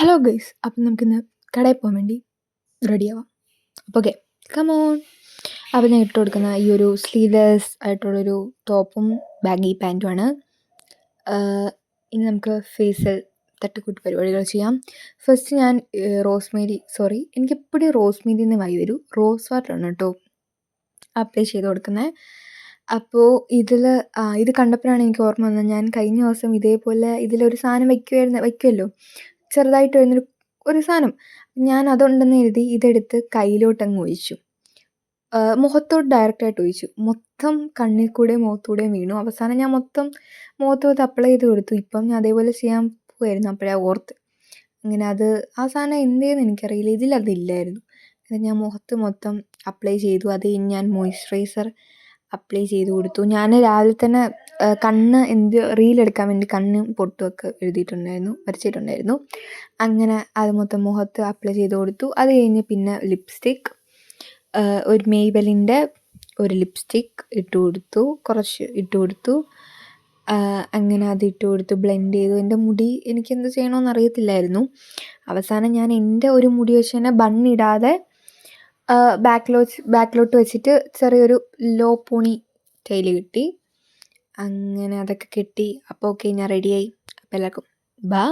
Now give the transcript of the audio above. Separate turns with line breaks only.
Hello guys, അപ്പം നമുക്കിന്ന് കടയിൽ പോകാൻ വേണ്ടി റെഡിയാവാം. അപ്പോൾ ഓക്കെ, കമോൺ. അപ്പോൾ ഞാൻ ഇട്ട് കൊടുക്കുന്ന ഈ ഒരു സ്ലീവ്ലെസ് ആയിട്ടുള്ളൊരു ടോപ്പും ബാഗി പാൻറ്റുമാണ്. ഇനി നമുക്ക് ഫേസിൽ തട്ടിക്കൂട്ട് പരിപാടികൾ ചെയ്യാം. ഫസ്റ്റ് ഞാൻ എനിക്കെപ്പോഴും റോസ്മേരിന്ന് വായി വരും. റോസ് വാട്ടറാണ് കേട്ടോ അപ്ലൈ ചെയ്ത് കൊടുക്കുന്നത്. അപ്പോൾ ഇത് കണ്ടപ്പോഴാണ് എനിക്ക് ഓർമ്മ വന്നത്, ഞാൻ കഴിഞ്ഞ ദിവസം ഇതേപോലെ ഇതിലൊരു സാധനം വയ്ക്കുമല്ലോ, ചെറുതായിട്ട് വരുന്നൊരു സാധനം. ഞാൻ അതുണ്ടെന്ന് എഴുതി ഇതെടുത്ത് കയ്യിലോട്ടങ്ങ് ഒഴിച്ചു. മുഖത്തോട്ട് ഡയറക്റ്റായിട്ട് ഒഴിച്ചു. മൊത്തം കണ്ണിൽ കൂടെയും മുഖത്തൂടെയും വീണു. അവസാനം ഞാൻ മൊത്തം മുഖത്ത് അപ്ലൈ ചെയ്ത് കൊടുത്തു. ഇപ്പം ഞാൻ അതേപോലെ ചെയ്യാൻ പോവായിരുന്നു, അപ്പോഴാണ് ഓർത്ത്. അങ്ങനെ ആ സാധനം എന്തെന്ന് എനിക്കറിയില്ല, ഇതിലതില്ലായിരുന്നു. ഞാൻ മുഖത്ത് മൊത്തം അപ്ലൈ ചെയ്തു. അത് കഴിഞ്ഞ് ഞാൻ മോയ്സ്ചറൈസർ അപ്ലൈ ചെയ്ത് കൊടുത്തു. ഞാൻ രാവിലെ തന്നെ കണ്ണ് റീലെടുക്കാൻ വേണ്ടി കണ്ണും പൊട്ടുമൊക്കെ വരച്ചിട്ടുണ്ടായിരുന്നു. അങ്ങനെ അത് മൊത്തം മുഖത്ത് അപ്ലൈ ചെയ്ത് കൊടുത്തു. അത് കഴിഞ്ഞ് പിന്നെ ലിപ്സ്റ്റിക്ക്, ഒരു മെയ്ബെലിൻ്റെ ഒരു ലിപ്സ്റ്റിക്ക് കുറച്ച് ഇട്ട് കൊടുത്തു. അങ്ങനെ അതിട്ട് കൊടുത്ത് ബ്ലെൻഡ് ചെയ്തു. എൻ്റെ മുടി എനിക്കെന്ത് ചെയ്യണമെന്ന് അറിയത്തില്ലായിരുന്നു. അവസാനം ഞാൻ എൻ്റെ ഒരു മുടി വെച്ച് തന്നെ ബണ്ണിടാതെ ബാക്കിലോട്ട് വെച്ചിട്ട് ചെറിയൊരു ലോ പോണി സ്റ്റൈൽ കിട്ടി. അങ്ങനെ അതൊക്കെ കെട്ടി. അപ്പോൾ ഓക്കെ, ഞാൻ റെഡിയായി. അപ്പോൾ എല്ലാവർക്കും ബൈ.